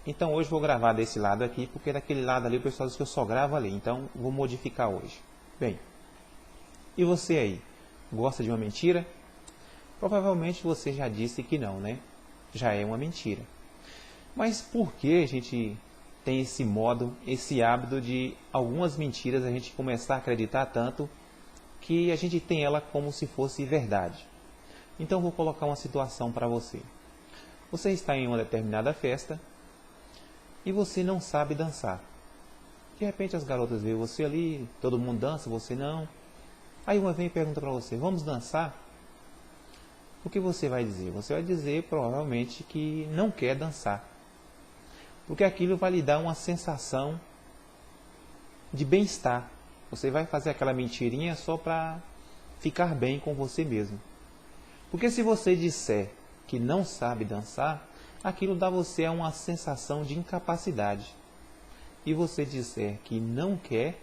Então hoje vou gravar desse lado aqui, porque daquele lado ali o pessoal diz que eu só gravo ali, então vou modificar hoje. Bem, e você aí, gosta de uma mentira? Provavelmente você já disse que não, né? Já é uma mentira. Mas por que a gente tem esse modo, esse hábito de algumas mentiras a gente começar a acreditar tanto que a gente tem ela como se fosse verdade? Então vou colocar uma situação para você. Você está em uma determinada festa e você não sabe dançar. De repente as garotas veem você ali, todo mundo dança, você não. Aí uma vem e pergunta para você, vamos dançar? O que você vai dizer? Você vai dizer provavelmente que não quer dançar. Porque aquilo vai lhe dar uma sensação de bem-estar. Você vai fazer aquela mentirinha só para ficar bem com você mesmo. Porque se você disser que não sabe dançar, aquilo dá a você uma sensação de incapacidade. E você disser que não quer,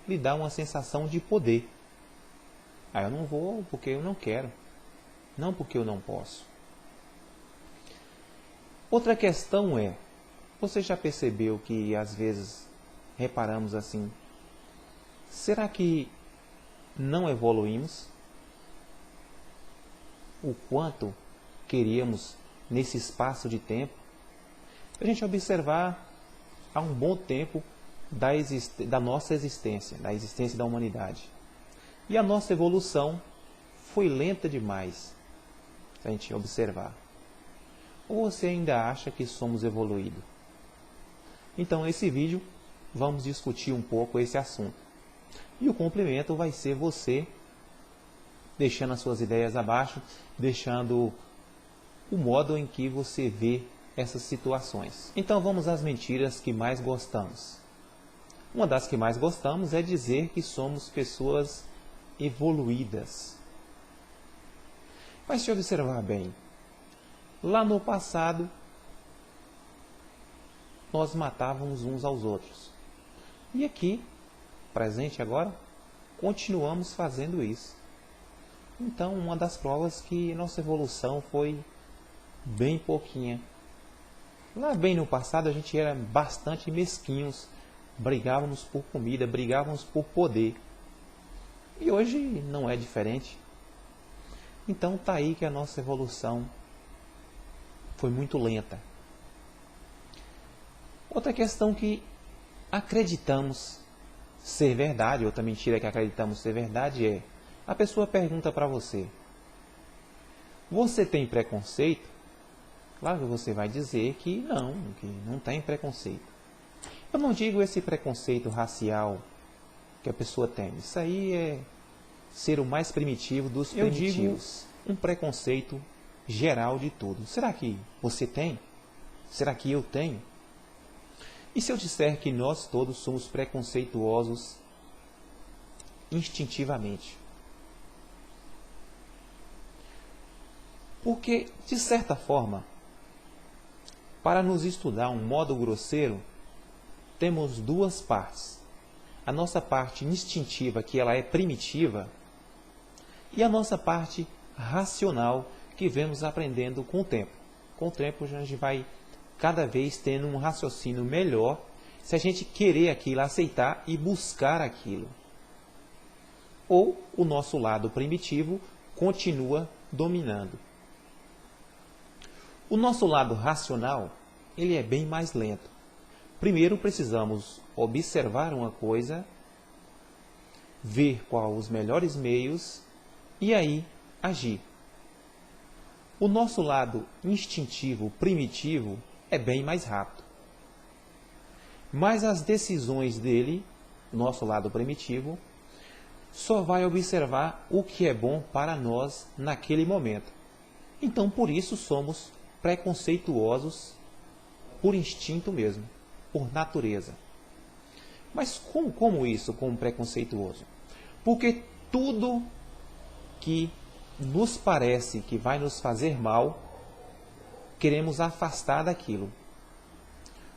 lhe dá uma sensação de poder. Eu não vou porque eu não quero, não porque eu não posso. Outra questão é, você já percebeu que às vezes reparamos assim, será que não evoluímos? O quanto queríamos nesse espaço de tempo? A gente observar há um bom tempo da nossa existência, da existência da humanidade. E a nossa evolução foi lenta demais, se a gente observar. Ou você ainda acha que somos evoluídos? Então, nesse vídeo, vamos discutir um pouco esse assunto. E o complemento vai ser você deixando as suas ideias abaixo, deixando o modo em que você vê essas situações. Então, vamos às mentiras que mais gostamos. Uma das que mais gostamos é dizer que somos pessoas evoluídas. Mas se observar bem, lá no passado, nós matávamos uns aos outros. E aqui, presente agora, continuamos fazendo isso. Então, uma das provas que nossa evolução foi bem pouquinha. Lá bem no passado, a gente era bastante mesquinhos. Brigávamos por comida, brigávamos por poder. E hoje não é diferente. Então, está aí que a nossa evolução foi muito lenta. Outra questão que acreditamos ser verdade, outra mentira que acreditamos ser verdade é, a pessoa pergunta para você, você tem preconceito? Claro que você vai dizer que não tem preconceito. Eu não digo esse preconceito racial que a pessoa tem. Isso aí é ser o mais primitivo dos primitivos. Eu digo um preconceito geral de tudo. Será que você tem? Será que eu tenho? E se eu disser que nós todos somos preconceituosos instintivamente? Porque, de certa forma, para nos estudar um modo grosseiro, temos duas partes. A nossa parte instintiva, que ela é primitiva, e a nossa parte racional, que vemos aprendendo com o tempo. Com o tempo, a gente vai cada vez tendo um raciocínio melhor, se a gente querer aquilo, aceitar e buscar aquilo. Ou o nosso lado primitivo continua dominando. O nosso lado racional, ele é bem mais lento. Primeiro precisamos observar uma coisa, ver quais os melhores meios e aí agir. O nosso lado instintivo, primitivo, é bem mais rápido. Mas as decisões dele, nosso lado primitivo, só vai observar o que é bom para nós naquele momento. Então, por isso, somos preconceituosos por instinto mesmo, por natureza. Mas como isso, como preconceituoso? Porque tudo que nos parece que vai nos fazer mal, queremos afastar daquilo.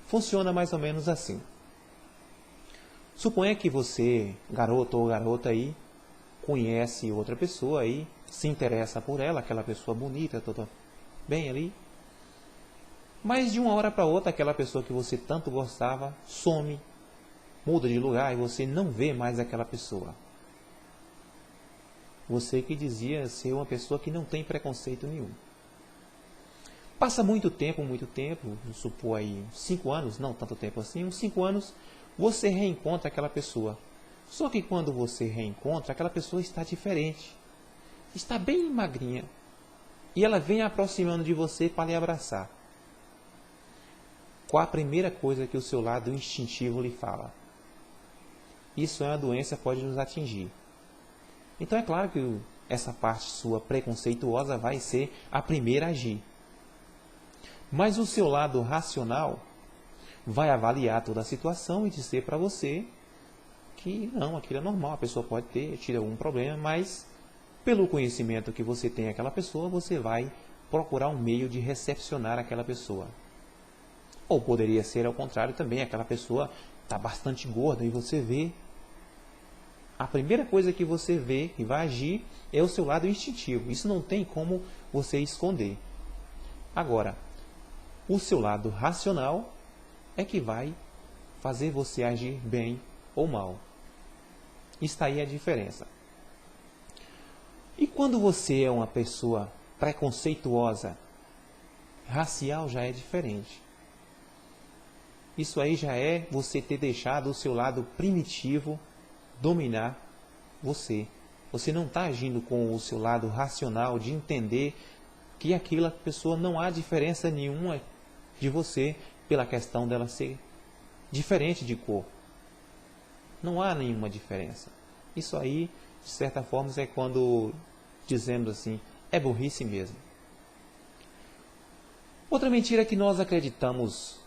Funciona mais ou menos assim. Suponha que você, garoto ou garota aí, conhece outra pessoa aí, se interessa por ela, aquela pessoa bonita, toda bem ali. Mas de uma hora para outra, aquela pessoa que você tanto gostava some, muda de lugar e você não vê mais aquela pessoa. Você que dizia ser uma pessoa que não tem preconceito nenhum. Passa muito tempo, vamos supor aí 5 anos, não tanto tempo assim, uns 5 anos, você reencontra aquela pessoa. Só que quando você reencontra, aquela pessoa está diferente. Está bem magrinha. E ela vem aproximando de você para lhe abraçar. Qual a primeira coisa que o seu lado instintivo lhe fala? Isso é uma doença, pode nos atingir. Então é claro que essa parte sua preconceituosa vai ser a primeira a agir. Mas o seu lado racional vai avaliar toda a situação e dizer para você que não, aquilo é normal, a pessoa pode ter tido algum problema, mas pelo conhecimento que você tem daquela pessoa, você vai procurar um meio de recepcionar aquela pessoa. Ou poderia ser ao contrário também, aquela pessoa está bastante gorda e você vê. A primeira coisa que você vê e vai agir é o seu lado instintivo. Isso não tem como você esconder. Agora, o seu lado racional é que vai fazer você agir bem ou mal. Está aí a diferença. E quando você é uma pessoa preconceituosa, racial já é diferente. Isso aí já é você ter deixado o seu lado primitivo dominar você. Você não está agindo com o seu lado racional de entender que aquela pessoa não há diferença nenhuma de você pela questão dela ser diferente de cor. Não há nenhuma diferença. Isso aí, de certa forma, é quando dizemos assim, é burrice mesmo. Outra mentira que nós acreditamos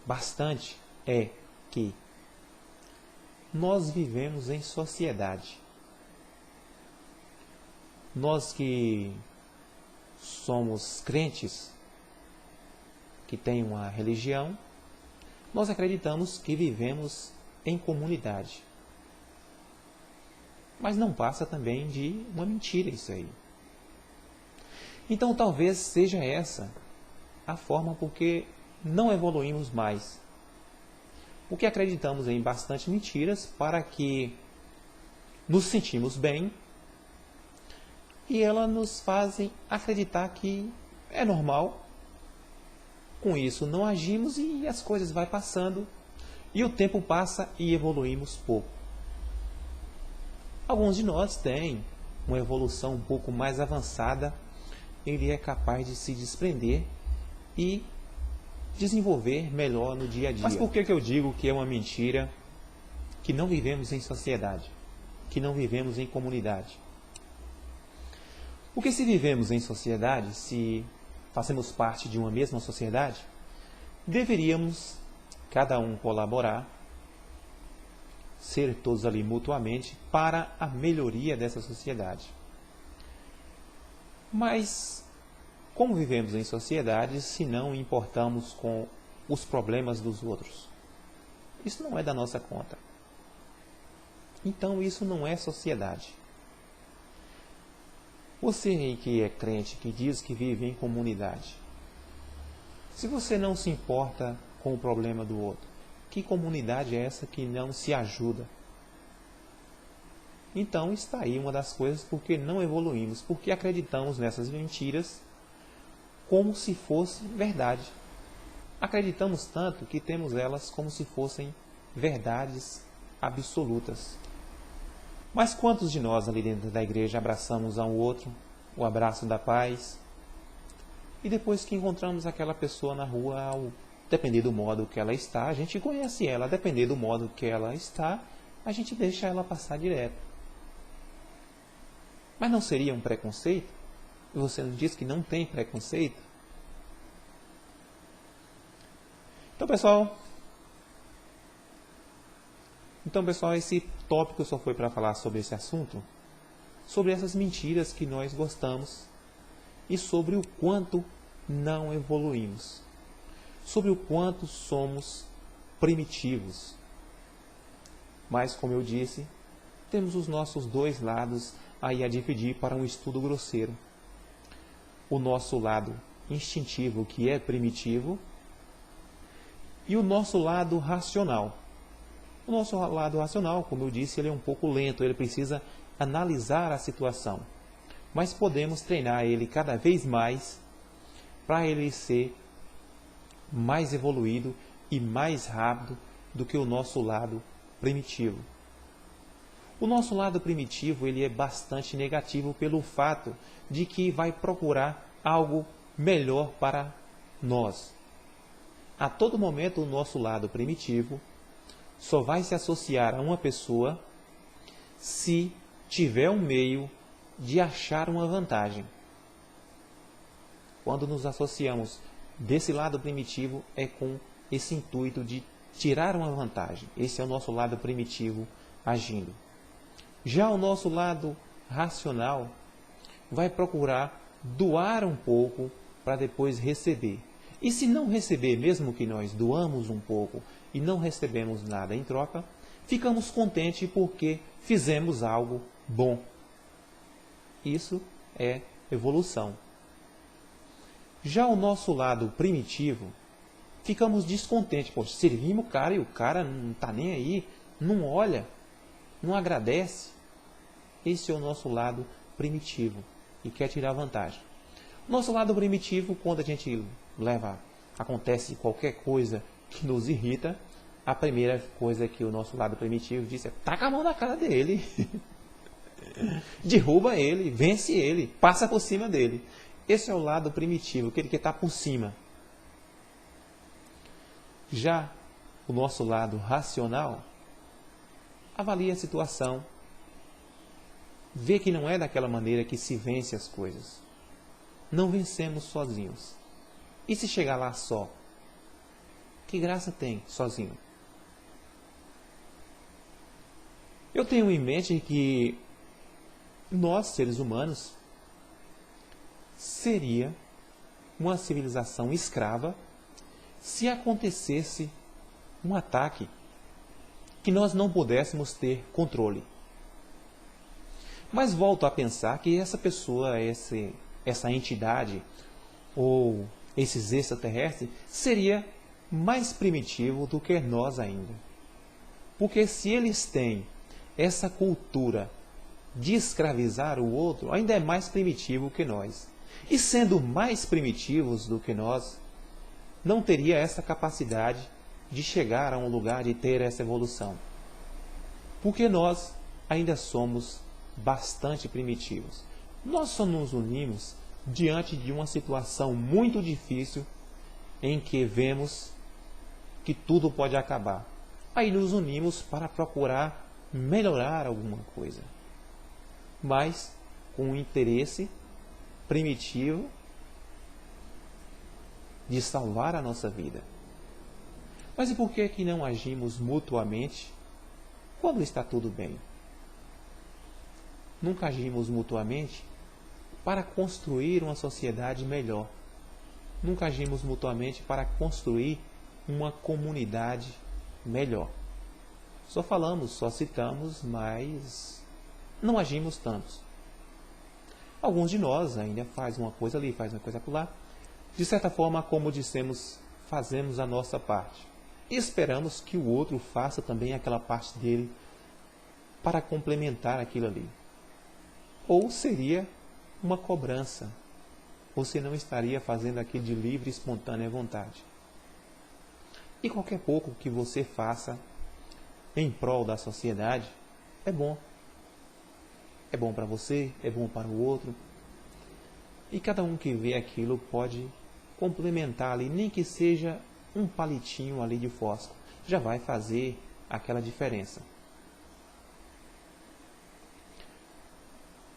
bastante é que nós vivemos em sociedade. Nós que somos crentes, que tem uma religião, nós acreditamos que vivemos em comunidade. Mas não passa também de uma mentira isso aí. Então talvez seja essa a forma porque não evoluímos mais. Porque acreditamos em bastante mentiras para que nos sentimos bem e elas nos fazem acreditar que é normal. Com isso não agimos e as coisas vão passando e o tempo passa e evoluímos pouco. Alguns de nós têm uma evolução um pouco mais avançada, ele é capaz de se desprender e desenvolver melhor no dia a dia. Mas por que eu digo que é uma mentira que não vivemos em sociedade, que não vivemos em comunidade? Porque se vivemos em sociedade, se fazemos parte de uma mesma sociedade, deveríamos cada um colaborar, ser todos ali mutuamente para a melhoria dessa sociedade. Mas como vivemos em sociedade se não importamos com os problemas dos outros? Isso não é da nossa conta. Então isso não é sociedade. Você aí que é crente, que diz que vive em comunidade, se você não se importa com o problema do outro, que comunidade é essa que não se ajuda? Então está aí uma das coisas porque não evoluímos, porque acreditamos nessas mentiras como se fosse verdade. Acreditamos tanto que temos elas como se fossem verdades absolutas. Mas quantos de nós ali dentro da igreja abraçamos ao outro, o abraço da paz, e depois que encontramos aquela pessoa na rua, ao depender do modo que ela está, a gente conhece ela, a depender do modo que ela está, a gente deixa ela passar direto. Mas não seria um preconceito? E você nos diz que não tem preconceito? Então, pessoal, esse tópico só foi para falar sobre esse assunto, sobre essas mentiras que nós gostamos e sobre o quanto não evoluímos, sobre o quanto somos primitivos. Mas, como eu disse, temos os nossos dois lados aí a dividir para um estudo grosseiro. O nosso lado instintivo, que é primitivo, e o nosso lado racional. O nosso lado racional, como eu disse, ele é um pouco lento, ele precisa analisar a situação. Mas podemos treinar ele cada vez mais para ele ser mais evoluído e mais rápido do que o nosso lado primitivo. O nosso lado primitivo ele é bastante negativo pelo fato de que vai procurar algo melhor para nós. A todo momento o nosso lado primitivo só vai se associar a uma pessoa se tiver um meio de achar uma vantagem. Quando nos associamos desse lado primitivo é com esse intuito de tirar uma vantagem. Esse é o nosso lado primitivo agindo. Já o nosso lado racional vai procurar doar um pouco para depois receber. E se não receber, mesmo que nós doamos um pouco e não recebemos nada em troca, ficamos contentes porque fizemos algo bom. Isso é evolução. Já o nosso lado primitivo, ficamos descontentes. Poxa, servimos o cara e o cara não está nem aí, não olha, não agradece. Esse é o nosso lado primitivo e quer tirar vantagem. Nosso lado primitivo, quando a gente acontece qualquer coisa que nos irrita, a primeira coisa que o nosso lado primitivo diz é: taca a mão na cara dele, derruba ele, vence ele, passa por cima dele. Esse é o lado primitivo, aquele que está por cima. Já o nosso lado racional avalia a situação, vê que não é daquela maneira que se vence as coisas. Não vencemos sozinhos. E se chegar lá só? Que graça tem sozinho? Eu tenho em mente que nós, seres humanos, seria uma civilização escrava se acontecesse um ataque que nós não pudéssemos ter controle. Mas volto a pensar que essa pessoa, essa entidade ou esses extraterrestres seria mais primitivo do que nós ainda. Porque se eles têm essa cultura de escravizar o outro, ainda é mais primitivo que nós. E sendo mais primitivos do que nós, não teria essa capacidade de chegar a um lugar de ter essa evolução. Porque nós ainda somos bastante primitivos. Nós só nos unimos diante de uma situação muito difícil em que vemos que tudo pode acabar. Aí nos unimos para procurar melhorar alguma coisa, mas com um interesse primitivo de salvar a nossa vida. Mas e por que não agimos mutuamente quando está tudo bem? Nunca agimos mutuamente para construir uma sociedade melhor. Nunca agimos mutuamente para construir uma comunidade melhor. Só falamos, só citamos, mas não agimos tanto. Alguns de nós ainda faz uma coisa ali, faz uma coisa acolá. De certa forma, como dissemos, fazemos a nossa parte. E esperamos que o outro faça também aquela parte dele para complementar aquilo ali. Ou seria uma cobrança. Você não estaria fazendo aquilo de livre e espontânea vontade. E qualquer pouco que você faça em prol da sociedade é bom. É bom para você, é bom para o outro. E cada um que vê aquilo pode complementar ali, nem que seja um palitinho ali de fósforo. Já vai fazer aquela diferença.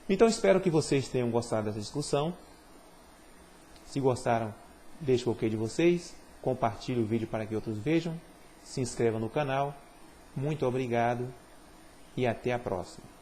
Então espero que vocês tenham gostado dessa discussão. Se gostaram, deixe o ok de vocês. Compartilhe o vídeo para que outros vejam. Se inscreva no canal. Muito obrigado e até a próxima.